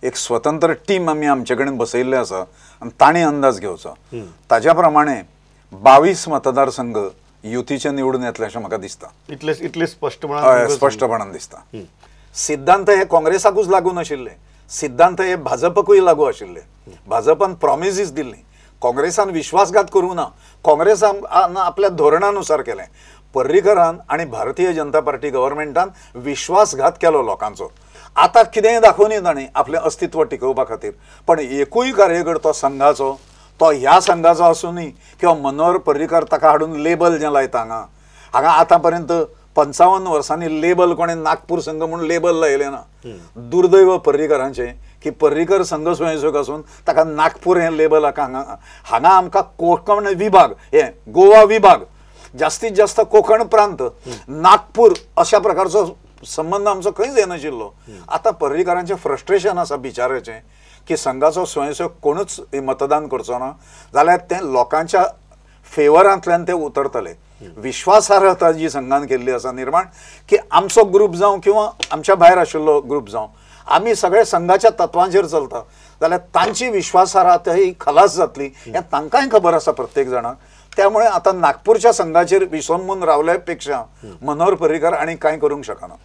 एक स्वतंत्र टीम आम्ही आमचे कडेन बसयल्ले आसा आनी तांणी अंदाज घेवचो ताज्या प्रमाणे 22 मतदारसंघ युतीचे निवडून येतले अशें म्हाका दिसता. इतले स्पष्टपणान दिसता. सिद्धांत हे काँग्रेसाकूच लागू नाशिल्ले, सिद्धांत हे भाजपकूय लागू आशिल्ले. भाजपान प्रॉमिसीस दिल्ली, काँग्रेसान विश्वासघात करूं ना, काँग्रेसान आपल्या धोरणानुसार केलें. पर्रीकरान आणि भारतीय जनता पार्टी गव्हर्मेंटान विश्वासघात केलो लोकांचो. आता कितेंय दाखोवनी ताणें आपलें अस्तित्व टिकोवपा खातीर, पण एकूय कार्यकर्तो संघाचो तो ह्या संघाचो आसूनी किंवा मनोहर पर्रीकर ताका हाडून लेबल जें लायता हांगा आतां पर्यंत 55 वर्सांनी लेबल कोणें नागपूर संघ म्हणून लेबल लायलें ना. दुर्दैव पर्रीकरांचें की पर्रीकर संघ स्वयंसेवक आसून ताका नागपूर हें लेबल हांगा आमकां कोकण विभाग हे गोवा विभाग जास्तीत जास्त कोकण प्रांत नागपूर अशा प्रकारचो संबंध आमचो खंयच येनाशिल्लो. आतां पर्रीकरांचें फ्रस्ट्रेशन आसा बिचाराचें की संघाचो स्वयंसेवक कोणूच मतदान करचो ना जाल्यार तें लोकांच्या फेवरांतल्यान ते उतरतले. विश्वासार्हता जी संघान केल्ली आसा निर्माण की आमचो ग्रूप जावं किंवा आमच्या भायर आशिल्लो ग्रूप जावं आमी सगळे संघाच्या तत्वांचेर चलता जाल्यार तांची विश्वासार्हता ही खलास जातली हें तांकांय खबर आसा प्रत्येक जाणाक. त्यामुळे आता नागपूरच्या संघाचेर विसंबून रावल्या पेक्षा मनोहर पर्रीकर आनी कांय करूंक शकना.